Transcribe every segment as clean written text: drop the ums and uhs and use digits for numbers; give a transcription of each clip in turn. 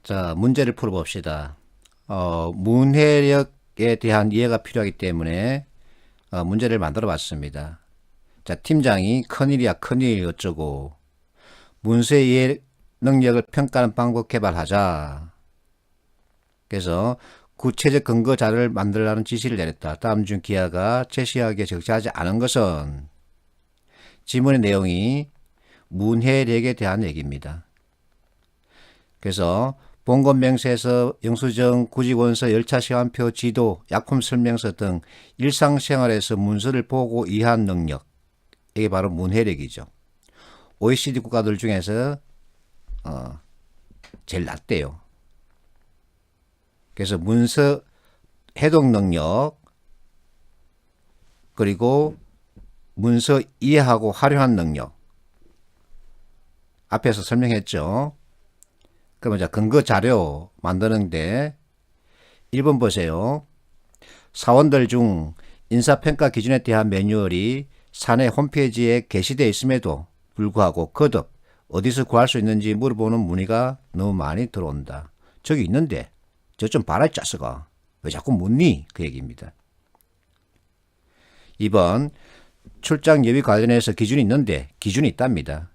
자, 문제를 풀어봅시다. 문해력에 대한 이해가 필요하기 때문에 문제를 만들어 봤습니다. 자, 팀장이 큰일이야 큰일 어쩌고 문서 이해 능력을 평가하는 방법 개발하자. 그래서 구체적 근거 자료를 만들라는 지시를 내렸다. 다음 중 기하가 제시하기에 적절하지 않은 것은 지문의 내용이 문해력에 대한 얘기입니다. 그래서 본건 명세서, 영수증, 구직원서, 열차 시간표, 지도, 약품 설명서 등 일상생활에서 문서를 보고 이해한 능력, 이게 바로 문해력이죠. OECD 국가들 중에서 제일 낮대요. 그래서 문서 해독 능력, 그리고 문서 이해하고 활용한 능력, 앞에서 설명했죠. 그러면 자, 근거 자료 만드는데 1번 보세요. 사원들 중 인사평가 기준에 대한 매뉴얼이 사내 홈페이지에 게시되어 있음에도 불구하고 거듭 어디서 구할 수 있는지 물어보는 문의가 너무 많이 들어온다. 저기 있는데 저 좀 봐라 짜스가 왜 자꾸 묻니? 그 얘기입니다. 2번 출장 예비 관련해서 기준이 있는데 기준이 있답니다.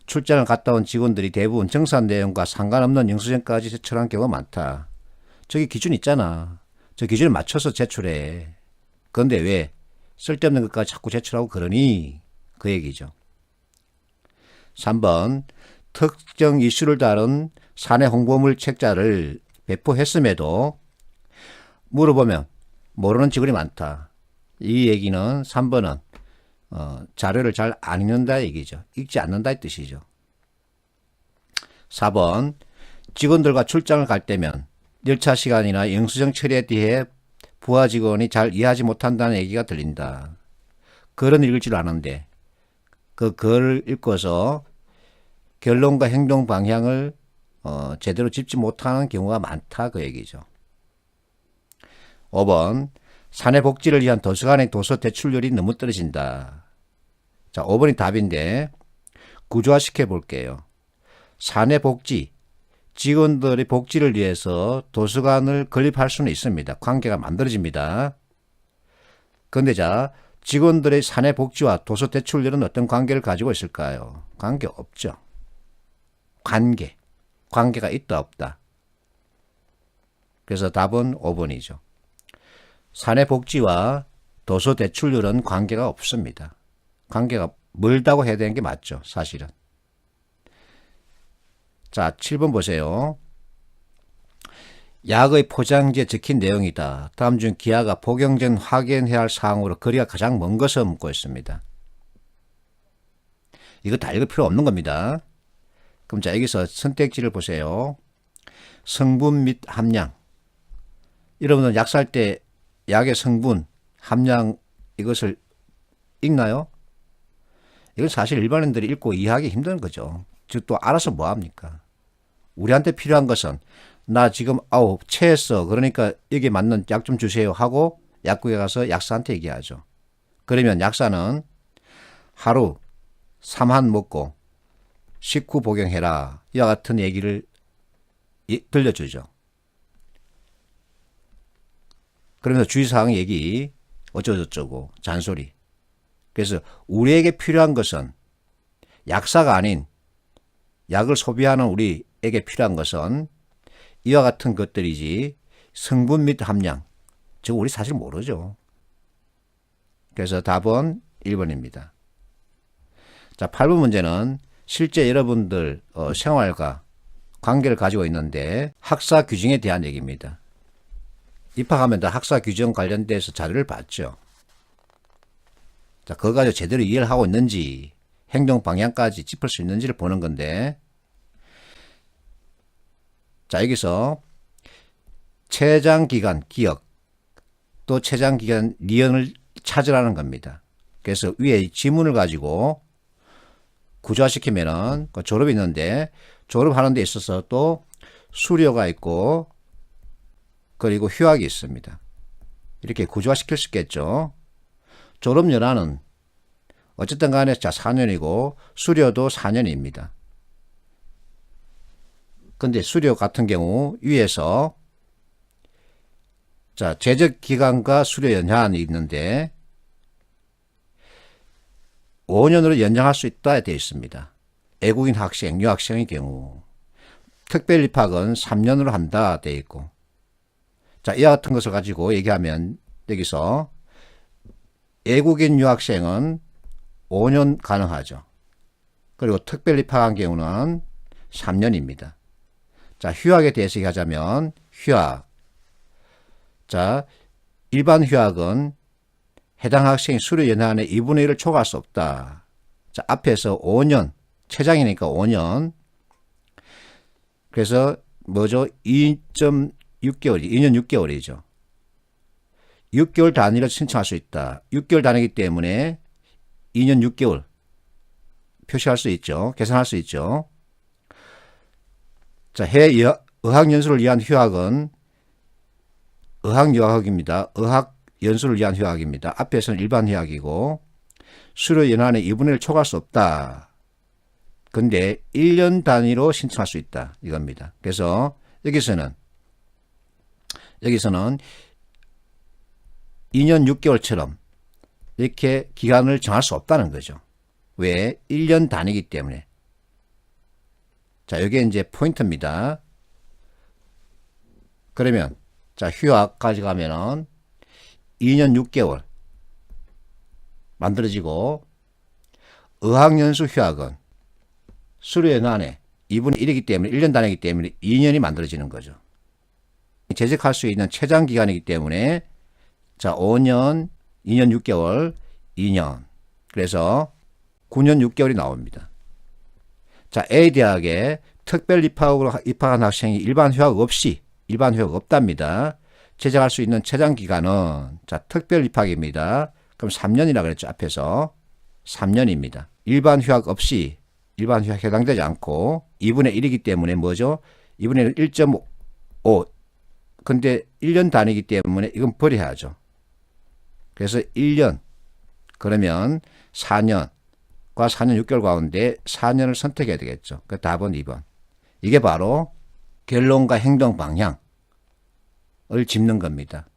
출장을 갔다 온 직원들이 대부분 정산 내용과 상관없는 영수증까지 제출한 경우가 많다. 저기 기준 있잖아. 저 기준에 맞춰서 제출해. 그런데 왜 쓸데없는 것까지 자꾸 제출하고 그러니? 그 얘기죠. 3번 특정 이슈를 다룬 사내 홍보물 책자를 배포했음에도 물어보면 모르는 직원이 많다. 이 얘기는 3번은 자료를 잘 안 읽는다 얘기죠. 읽지 않는다 이 뜻이죠. 4번 직원들과 출장을 갈 때면 열차 시간이나 영수증 처리에 대해 부하 직원이 잘 이해하지 못한다는 얘기가 들린다. 글은 읽을 줄 아는데 그 글을 읽고서 결론과 행동 방향을 제대로 짚지 못하는 경우가 많다 그 얘기죠. 5번 사내 복지를 위한 도서관의 도서 대출률이 너무 떨어진다. 자, 5번이 답인데 구조화시켜 볼게요. 사내 복지, 직원들의 복지를 위해서 도서관을 건립할 수는 있습니다. 관계가 만들어집니다. 그런데 자, 직원들의 사내 복지와 도서 대출률은 어떤 관계를 가지고 있을까요? 관계 없죠. 관계가 있다 없다. 그래서 답은 5번이죠. 사내 복지와 도서 대출률은 관계가 없습니다. 관계가 멀다고 해야 되는 게 맞죠, 사실은. 자, 7번 보세요. 약의 포장지에 적힌 내용이다. 다음 중 기하가 복용 전 확인해야 할 사항으로 거리가 가장 먼 것을 묻고 있습니다. 이거 다 읽을 필요 없는 겁니다. 그럼 자, 여기서 선택지를 보세요. 성분 및 함량. 여러분은 약 살 때 약의 성분, 함량 이것을 읽나요? 이건 사실 일반인들이 읽고 이해하기 힘든 거죠. 즉 또 알아서 뭐합니까? 우리한테 필요한 것은 나 지금 체했어. 그러니까 여기에 맞는 약 좀 주세요 하고 약국에 가서 약사한테 얘기하죠. 그러면 약사는 하루 3한 먹고 식후 복용해라. 이와 같은 얘기를 들려주죠. 그러면서 주의사항 얘기 어쩌고저쩌고 잔소리. 그래서 우리에게 필요한 것은 약사가 아닌 약을 소비하는 우리에게 필요한 것은 이와 같은 것들이지 성분 및 함량. 즉 우리 사실 모르죠. 그래서 답은 1번입니다. 자, 8번 문제는 실제 여러분들 생활과 관계를 가지고 있는데 학사 규정에 대한 얘기입니다. 입학하면 다 학사 규정 관련돼서 자료를 봤죠. 자, 그거 가지고 제대로 이해를 하고 있는지 행동 방향까지 짚을 수 있는지를 보는 건데, 자, 여기서 최장기간 기억 또 최장기간 리언을 찾으라는 겁니다. 그래서 위에 지문을 가지고 구조화시키면은 졸업이 있는데 졸업하는 데 있어서 또 수료가 있고 그리고 휴학이 있습니다. 이렇게 구조화시킬 수 있겠죠. 졸업연한은 어쨌든 간에 자 4년이고 수료도 4년입니다. 근데 수료 같은 경우 위에서 자, 제적 기간과 수료 연한이 있는데 5년으로 연장할 수 있다 되어 있습니다. 외국인 학생, 유학생의 경우. 특별 입학은 3년으로 한다 되어 있고. 자, 이와 같은 것을 가지고 얘기하면 여기서 외국인 유학생은 5년 가능하죠. 그리고 특별 입학한 경우는 3년입니다. 자, 휴학에 대해서 얘기하자면 휴학. 자, 일반 휴학은 해당 학생이 수료 연한의 2분의 1을 초과할 수 없다. 자, 앞에서 5년, 최장이니까 5년. 그래서 뭐죠? 2.6개월, 2년 6개월이죠. 6개월 단위로 신청할 수 있다. 6개월 단위이기 때문에 2년 6개월 표시할 수 있죠. 계산할 수 있죠. 자, 해외 어학연수를 위한 휴학은 어학유학입니다. 어학연수를 위한 휴학입니다. 앞에서는 일반 휴학이고 수료 연한의 2분의 1을 초과할 수 없다. 근데 1년 단위로 신청할 수 있다. 이겁니다. 그래서 여기서는 2년 6개월처럼 이렇게 기간을 정할 수 없다는 거죠. 왜? 1년 단위이기 때문에. 자, 이게 이제 포인트입니다. 그러면 자, 휴학까지 가면은 2년 6개월 만들어지고 어학연수 휴학은 수료 연한의 2분의 1이기 때문에 1년 단위이기 때문에 2년이 만들어지는 거죠. 재직할 수 있는 최장 기간이기 때문에 자, 5년, 2년 6개월, 2년. 그래서 9년 6개월이 나옵니다. 자, A대학에 특별 입학으로 입학한 학생이 일반 휴학 없답니다. 재직할 수 있는 최장 기간은 자, 특별 입학입니다. 그럼 3년이라 그랬죠. 앞에서 3년입니다. 일반 휴학 없이 일반 휴학 해당되지 않고 2분의 1이기 때문에 뭐죠? 2분의 1.5. 근데 1년 단위이기 때문에 이건 버려야죠. 그래서 1년 그러면 4년과 4년 6개월 가운데 4년을 선택해야 되겠죠. 그 답은 2번. 이게 바로 결론과 행동 방향을 짚는 겁니다.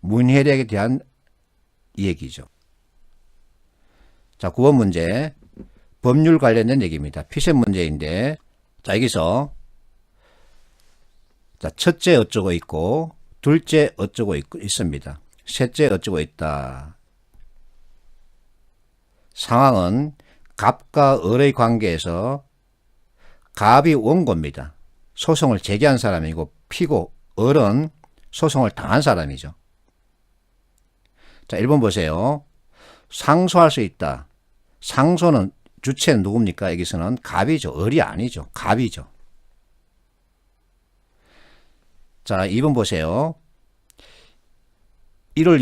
문해력에 대한 얘기죠. 자, 9번 문제. 법률 관련된 얘기입니다. 피셈 문제인데, 자, 여기서, 자, 첫째 어쩌고 있고, 둘째 어쩌고 있습니다. 셋째 어쩌고 있다. 상황은 갑과 을의 관계에서 갑이 원고입니다. 소송을 제기한 사람이고 피고 을은 소송을 당한 사람이죠. 자, 1번 보세요. 상소할 수 있다. 상소는 주체는 누굽니까? 여기서는 갑이죠. 을이 아니죠. 갑이죠. 자, 2번 보세요. 11월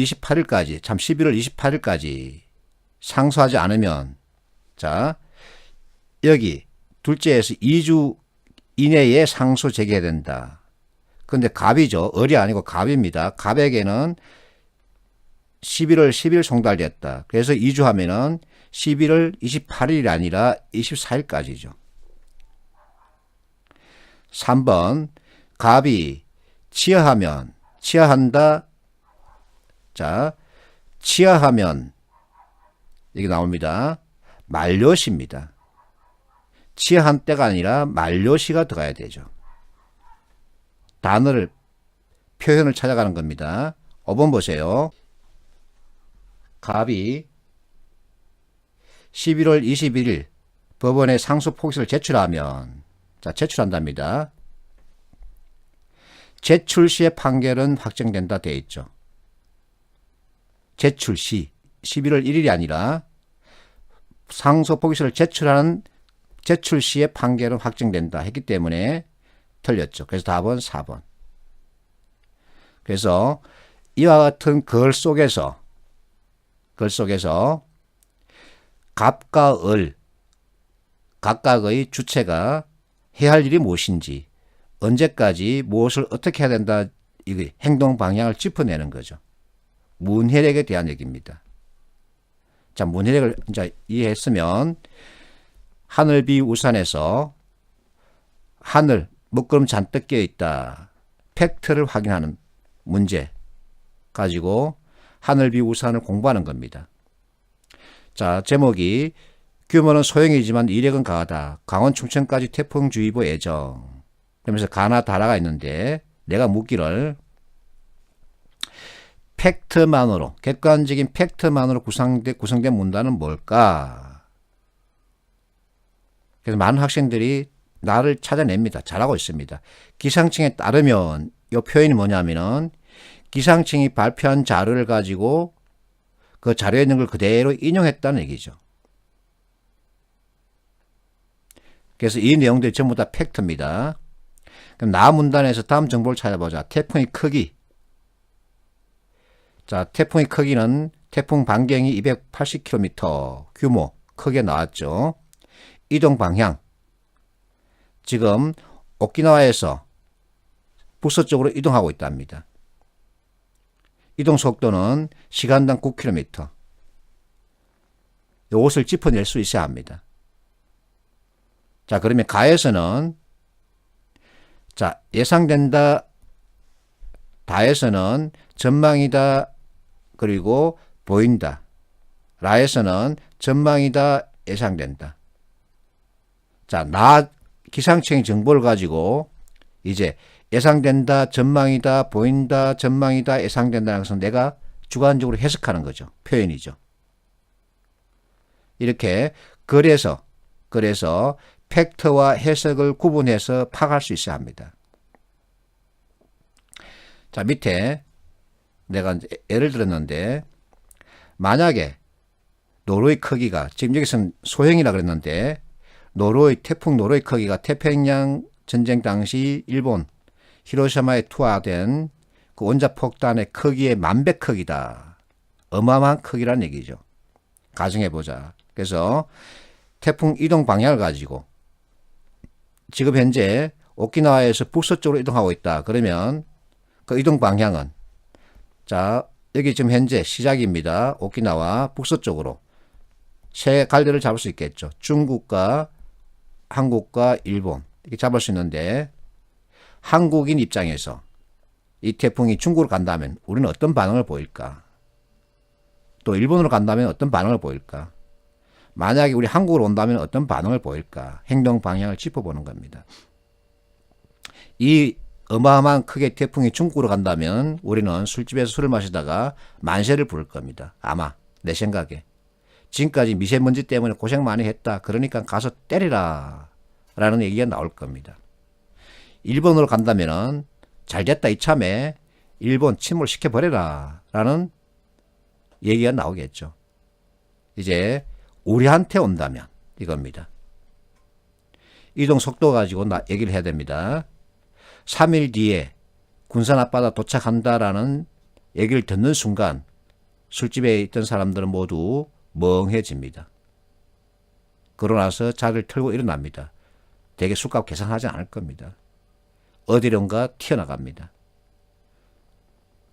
28일까지 상소하지 않으면 자, 여기 둘째에서 2주 이내에 상소 제기해야 된다. 근데 갑이죠. 을이 아니고 갑입니다. 갑에게는 11월 10일 송달됐다. 그래서 2주 하면은 11월 28일이 아니라 24일까지죠. 3번 갑이 치하한다. 자, 치하하면 이게 나옵니다. 만료시입니다. 치하한 때가 아니라 만료시가 들어가야 되죠. 단어를 표현을 찾아가는 겁니다. 5번 보세요. 갑이 11월 21일 법원에 상소 포기서를 제출하면 자, 제출한답니다. 제출 시의 판결은 확정된다 되어 있죠. 제출 시 11월 1일이 아니라 상소 포기서를 제출하는 제출 시의 판결은 확정된다 했기 때문에 틀렸죠. 그래서 답은 4번. 그래서 이와 같은 글 속에서 갑과 을 각각의 주체가 해야 할 일이 무엇인지 언제까지 무엇을 어떻게 해야 된다 이 행동 방향을 짚어내는 거죠. 문해력에 대한 얘기입니다. 자, 문해력을 이제 이해했으면 하늘비 우산에서 하늘 먹구름 잔뜩 끼어 있다. 팩트를 확인하는 문제 가지고 하늘비 우산을 공부하는 겁니다. 자, 제목이 규모는 소형이지만 이력은 강하다. 강원 충청까지 태풍주의보 예정. 그러면서 가나 다라가 있는데 내가 묻기를 팩트만으로, 객관적인 팩트만으로 구성된 문단은 뭘까? 그래서 많은 학생들이 나를 찾아냅니다. 잘하고 있습니다. 기상청에 따르면 이 표현이 뭐냐면은 기상청이 발표한 자료를 가지고 그 자료에 있는 걸 그대로 인용했다는 얘기죠. 그래서 이 내용들이 전부 다 팩트입니다. 그럼 나 문단에서 다음 정보를 찾아보자. 태풍의 크기. 자, 태풍의 크기는 태풍 반경이 280km, 규모 크게 나왔죠. 이동 방향. 지금 오키나와에서 북서쪽으로 이동하고 있답니다. 이동 속도는 시간당 9km. 이것을 짚어낼 수 있어야 합니다. 자, 그러면 가에서는 자, 예상된다. 다에서는 전망이다. 그리고 보인다. 라에서는 전망이다. 예상된다. 자, 나 기상청의 정보를 가지고 이제 예상된다, 전망이다, 보인다, 전망이다, 예상된다는 것은 내가 주관적으로 해석하는 거죠. 표현이죠. 이렇게 그래서 팩트와 해석을 구분해서 파악할 수 있어야 합니다. 자, 밑에 내가 예를 들었는데 만약에 노루의 크기가 지금 여기서는 소형이라 그랬는데 태풍 노루의 크기가 태평양 전쟁 당시 일본 히로시마에 투하된 그 원자폭탄의 크기의 10,000배 크기다. 어마어마한 크기란 얘기죠. 가정해보자. 그래서 태풍 이동 방향을 가지고 지금 현재 오키나와에서 북서쪽으로 이동하고 있다. 그러면 그 이동 방향은 자, 여기 지금 현재 시작입니다. 오키나와 북서쪽으로 세 갈래를 잡을 수 있겠죠. 중국과 한국과 일본 이렇게 잡을 수 있는데 한국인 입장에서 이 태풍이 중국으로 간다면 우리는 어떤 반응을 보일까? 또 일본으로 간다면 어떤 반응을 보일까? 만약에 우리 한국으로 온다면 어떤 반응을 보일까? 행동 방향을 짚어보는 겁니다. 이 어마어마한 크게 태풍이 중국으로 간다면 우리는 술집에서 술을 마시다가 만세를 부를 겁니다. 아마 내 생각에. 지금까지 미세먼지 때문에 고생 많이 했다. 그러니까 가서 때리라 라는 얘기가 나올 겁니다. 일본으로 간다면 잘됐다 이참에 일본 침몰시켜버려라 라는 얘기가 나오겠죠. 이제 우리한테 온다면 이겁니다. 이동 속도 가지고 얘기를 해야 됩니다. 3일 뒤에 군산 앞바다 도착한다라는 얘기를 듣는 순간 술집에 있던 사람들은 모두 멍해집니다. 그러고 나서 자리를 털고 일어납니다. 대개 술값 계산하지 않을 겁니다. 어디론가 튀어나갑니다.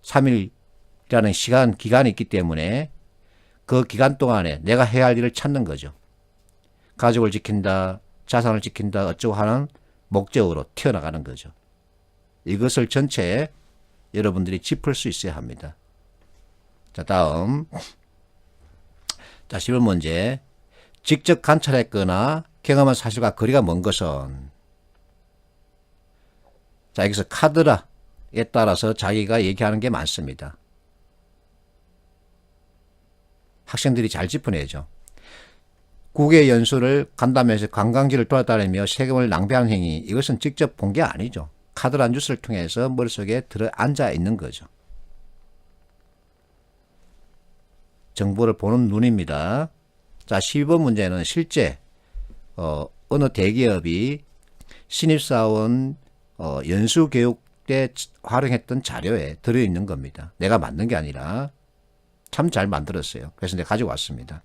3일이라는 기간이 있기 때문에 그 기간 동안에 내가 해야 할 일을 찾는 거죠. 가족을 지킨다, 자산을 지킨다, 어쩌고 하는 목적으로 튀어나가는 거죠. 이것을 전체에 여러분들이 짚을 수 있어야 합니다. 자, 다음. 자, 10번 문제. 직접 관찰했거나 경험한 사실과 거리가 먼 것은 자, 여기서 카드라에 따라서 자기가 얘기하는 게 많습니다. 학생들이 잘 짚어내죠. 국외 연수를 간다면서 관광지를 돌아다니며 세금을 낭비하는 행위, 이것은 직접 본 게 아니죠. 카드라 뉴스를 통해서 머릿속에 들어 앉아 있는 거죠. 정보를 보는 눈입니다. 자, 12번 문제는 실제 어느 대기업이 신입사원 연수교육 때 활용했던 자료에 들어있는 겁니다. 내가 만든 게 아니라 참 잘 만들었어요. 그래서 내가 가지고 왔습니다.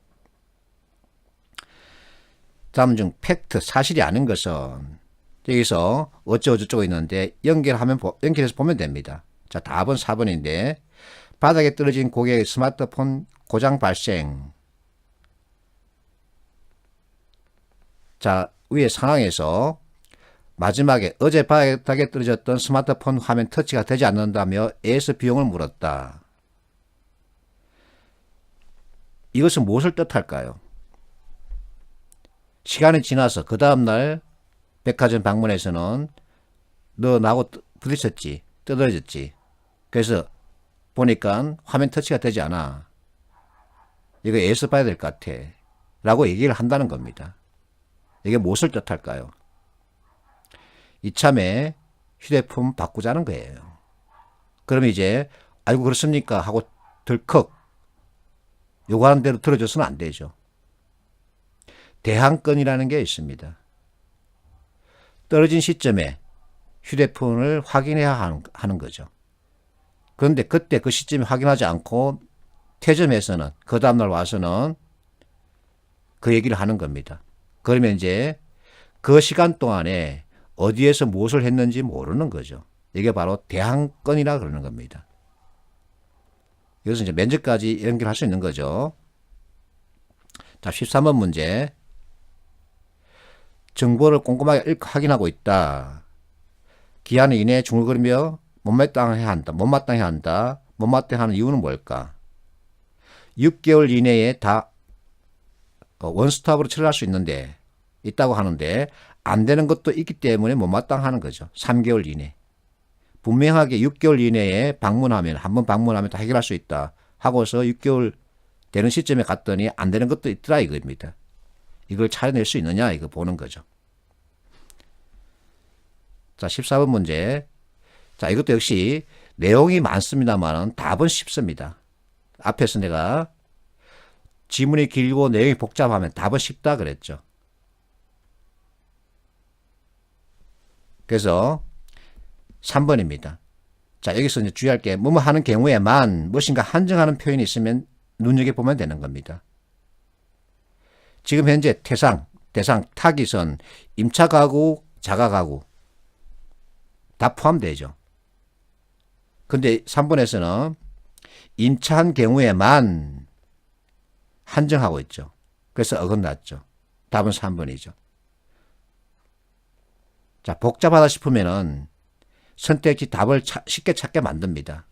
다음 중 팩트, 사실이 아닌 것은 여기서 어쩌고저쩌고 있는데 연결해서 보면 됩니다. 자, 답은 4번인데 바닥에 떨어진 고객의 스마트폰 고장 발생. 자, 위에 상황에서 마지막에 어제 바닥에 떨어졌던 스마트폰 화면 터치가 되지 않는다며 AS 비용을 물었다. 이것은 무엇을 뜻할까요? 시간이 지나서 그 다음날 백화점 방문해서는 너 나하고 부딪혔지, 뜯어졌지. 그래서 보니까 화면 터치가 되지 않아. 이거 AS 봐야 될 것 같아. 라고 얘기를 한다는 겁니다. 이게 무엇을 뜻할까요? 이참에 휴대폰 바꾸자는 거예요. 그럼 이제 아이고 그렇습니까 하고 덜컥 요구하는 대로 들어줘서는 안 되죠. 대항권이라는 게 있습니다. 떨어진 시점에 휴대폰을 확인해야 하는 거죠. 그런데 그때 그 시점에 확인하지 않고 퇴점해서는 그 다음날 와서는 그 얘기를 하는 겁니다. 그러면 이제 그 시간 동안에 어디에서 무엇을 했는지 모르는 거죠. 이게 바로 대항권이라 그러는 겁니다. 이것은 이제 면접까지 연결할 수 있는 거죠. 자, 13번 문제. 정보를 꼼꼼하게 확인하고 있다. 기한 이내에 중얼거리며 못마땅해야 한다. 못마땅해야 한다. 못마땅해하는 이유는 뭘까? 6개월 이내에 다 원스톱으로 처리할 수 있다고 하는데 안 되는 것도 있기 때문에 못마땅하는 거죠. 3개월 이내. 분명하게 6개월 이내에 한번 방문하면 다 해결할 수 있다 하고서 6개월 되는 시점에 갔더니 안 되는 것도 있더라 이겁니다. 이걸 찾아낼 수 있느냐 이거 보는 거죠. 자, 14번 문제. 자, 이것도 역시 내용이 많습니다만 답은 쉽습니다. 앞에서 내가 지문이 길고 내용이 복잡하면 답은 쉽다 그랬죠. 그래서 3번입니다. 자, 여기서 이제 주의할 게 뭐뭐 하는 경우에만 무엇인가 한정하는 표현이 있으면 눈여겨보면 되는 겁니다. 지금 현재 대상, 타깃은 임차 가구, 자가 가구 다 포함되죠. 근데 3번에서는 임차한 경우에만 한정하고 있죠. 그래서 어긋났죠. 답은 3번이죠. 자, 복잡하다 싶으면은 선택지 답을 쉽게 찾게 만듭니다.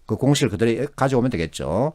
그 공식을 그대로 가져오면 되겠죠.